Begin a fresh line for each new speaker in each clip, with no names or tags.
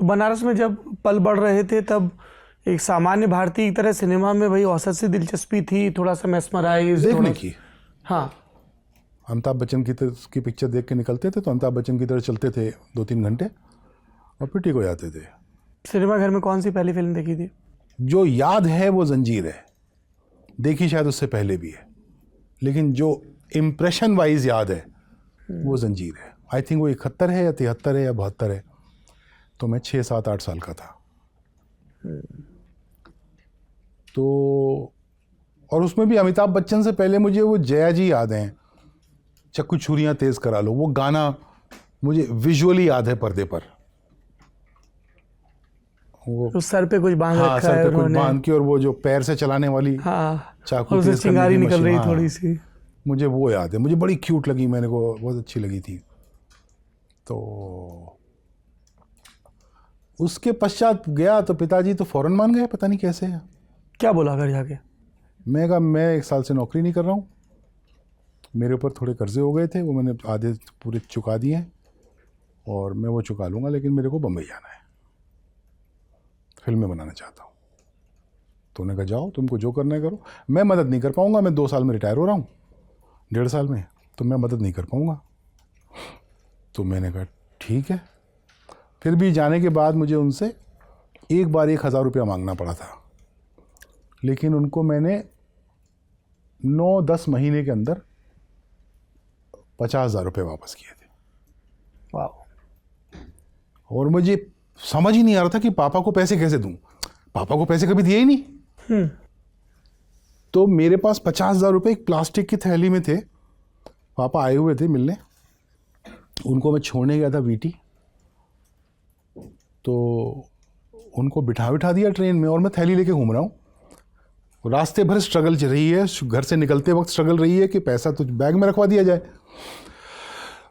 तो बनारस में जब पल बढ़ रहे थे तब एक सामान्य भारतीय की तरह सिनेमा में भाई औसत सी दिलचस्पी थी, थोड़ा सा मेस्मराइज
देखने की।
हाँ,
अमिताभ बच्चन की पिक्चर देख के निकलते थे तो अमिताभ बच्चन की तरह चलते थे 2-3 घंटे और फिर ठीक हो जाते थे।
सिनेमा घर में कौन सी पहली फिल्म देखी थी?
जो याद है वो जंजीर है, देखी शायद उससे पहले भी है, लेकिन जो इम्प्रेशन वाइज याद है वो जंजीर है। आई थिंक वो 71 है या 73 है या 72 है, तो मैं 6, 7, 8 साल का था। तो और उसमें भी अमिताभ बच्चन से पहले मुझे वो जया जी याद हैं, चक्कू छुरियां तेज करा लो, वो गाना मुझे विजुअली याद है पर्दे पर। वो
उस सर पे कुछ बांध
हाँ,
रखा
सर
है
पे कुछ
उन्होंने।
बांध के, और वो जो पैर से चलाने वाली
हाँ,
चाकू
और उसे
तेज करने
चिंगारी
की
निकल
मशीन,
रही
हाँ,
थोड़ी सी।
मुझे वो याद है। मुझे बड़ी क्यूट लगी, मैंने को बहुत अच्छी लगी थी। तो उसके पश्चात गया तो पिताजी तो फौरन मान गए, पता नहीं कैसे।
क्या बोला घर जाके?
मैं कहा मैं 1 साल से नौकरी नहीं कर रहा हूँ, मेरे ऊपर थोड़े कर्जे हो गए थे, वो मैंने आधे पूरे चुका दिए हैं और मैं वो चुका लूँगा, लेकिन मेरे को बम्बई जाना है, फिल्में बनाना चाहता हूँ। तो उन्होंने कहा जाओ, तुमको जो करना है करो, मैं मदद नहीं कर पाऊँगा, मैं 2 साल में रिटायर हो रहा हूँ, 1.5 साल में, तो मैं मदद नहीं कर पाऊँगा। तो मैंने कहा ठीक है। फिर भी जाने के बाद मुझे उनसे एक बार 1,000 रुपया मांगना पड़ा था, लेकिन उनको मैंने 9-10 महीने के अंदर 50,000 रुपये वापस किए थे।
वाह।
और मुझे समझ ही नहीं आ रहा था कि पापा को पैसे कैसे दूं, पापा को पैसे कभी दिए ही नहीं। तो मेरे पास 50,000 रुपये एक प्लास्टिक की थैली में थे। पापा आए हुए थे मिलने, उनको मैं छोड़ने गया था वीटी, तो उनको बिठा दिया ट्रेन में और मैं थैली लेके घूम रहा हूँ। रास्ते भर स्ट्रगल चल रही है, घर से निकलते वक्त स्ट्रगल रही है कि पैसा तो बैग में रखवा दिया जाए,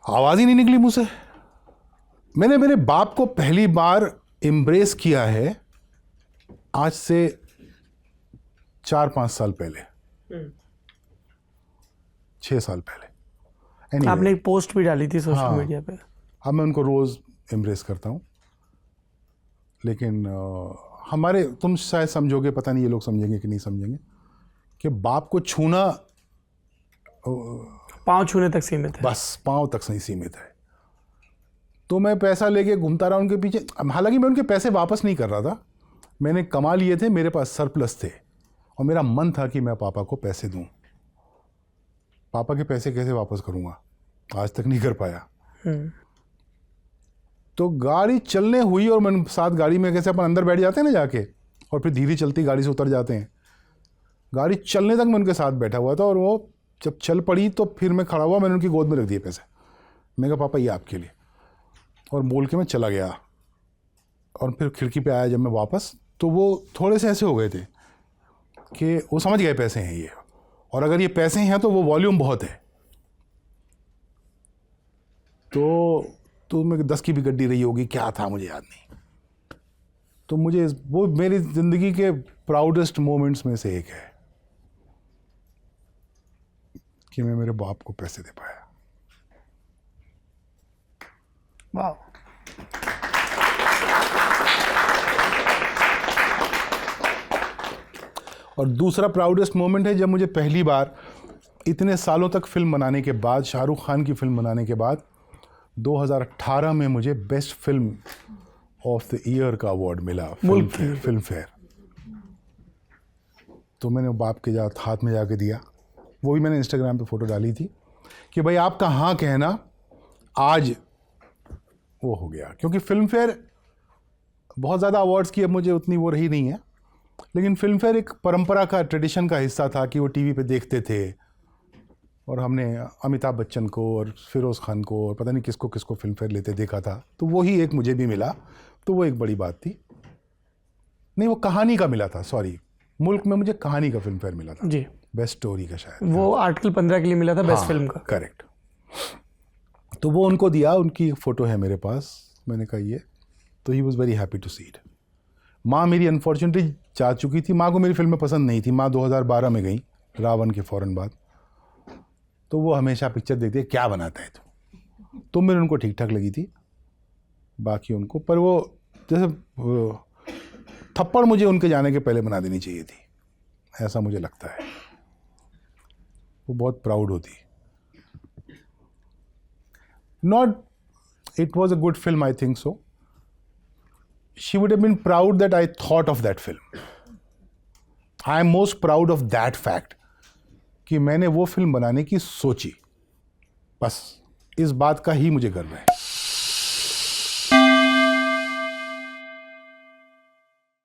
आवाज़ ही नहीं निकली मुँह से। मैंने मेरे बाप को पहली बार एम्ब्रेस किया है आज से 4-5 साल पहले, 6 साल पहले। Anyway,
आपने एक पोस्ट भी डाली थी सोशल
हाँ,
मीडिया पे।
अब मैं उनको रोज़ एम्ब्रेस करता हूँ, लेकिन हमारे, तुम शायद समझोगे, पता नहीं ये लोग समझेंगे कि नहीं समझेंगे, कि बाप को छूना
पाँव छूने तक सीमित है,
बस पाँव तक सही सीमित है। तो मैं पैसा लेके घूमता रहा उनके पीछे, हालांकि मैं उनके पैसे वापस नहीं कर रहा था, मैंने कमा लिए थे, मेरे पास सरप्लस थे और मेरा मन था कि मैं पापा को पैसे दूं। पापा के पैसे कैसे वापस करूंगा, आज तक नहीं कर पाया। तो गाड़ी चलने हुई और मैं साथ गाड़ी में, कैसे अपन अंदर बैठ जाते हैं ना जाके, और फिर धीरे चलती गाड़ी से उतर जाते हैं, गाड़ी चलने तक मैं उनके साथ बैठा हुआ था। और वो जब चल पड़ी तो फिर मैं खड़ा हुआ, मैंने उनकी गोद में रख दिए पैसे। मैं कहा पापा ये आपके लिए, और बोल के मैं चला गया। और फिर खिड़की पे आया जब मैं वापस, तो वो थोड़े से ऐसे हो गए थे कि वो समझ गए पैसे हैं ये, और अगर ये पैसे हैं तो वो वॉल्यूम बहुत है। तो मैं 10 की भी गड्डी रही होगी, क्या था मुझे याद नहीं। तो मुझे वो मेरी ज़िंदगी के प्राउडेस्ट मोमेंट्स में से एक है कि मैं मेरे बाप को पैसे दे पाया।
वाह।
और दूसरा प्राउडेस्ट मोमेंट है जब मुझे पहली बार इतने सालों तक फिल्म बनाने के बाद, शाहरुख खान की फिल्म बनाने के बाद, 2018 में मुझे best film of the year का अवार्ड मिला, फिल्म फेयर। तो मैंने बाप के हाथ में जाके दिया, वो भी मैंने इंस्टाग्राम पे फोटो डाली थी कि भाई आपका हाँ कहना आज वो हो गया। क्योंकि फिल्म फेयर बहुत ज़्यादा अवार्ड्स की अब मुझे उतनी वो रही नहीं है, लेकिन फिल्म फेयर एक परंपरा का, ट्रेडिशन का हिस्सा था कि वो टीवी पे देखते थे, और हमने अमिताभ बच्चन को और फिरोज़ खान को और पता नहीं किसको किसको फिल्म फेयर लेते देखा था। तो वही एक मुझे भी मिला, तो वो एक बड़ी बात थी। नहीं, वो कहानी का मिला था, सॉरी, मुल्क में मुझे कहानी का फिल्म फेयर मिला था
जी,
बेस्ट स्टोरी का शायद,
वो आर्टिकल 15 के लिए मिला था बेस्ट फिल्म का।
करेक्ट। तो वो उनको दिया, उनकी फ़ोटो है मेरे पास, मैंने कहा ये, तो he was very happy to see it. माँ मेरी अनफॉर्चुनेटली जा चुकी थी, माँ को मेरी फिल्में पसंद नहीं थी। माँ 2012 में गई, रावण के फ़ौरन बाद। तो वो हमेशा पिक्चर देखते, क्या बनाता है तो मैंने उनको ठीक ठाक लगी थी, बाकी उनको, पर वो जैसे थप्पड़ मुझे उनके जाने के पहले बना देनी चाहिए थी, ऐसा मुझे लगता है। वो बहुत प्राउड होती। Not it was a good film, I think so. She would have been proud that I thought of that film. I am most proud of that fact कि मैंने वो फिल्म बनाने की सोची। बस इस बात का ही मुझे गर्व है।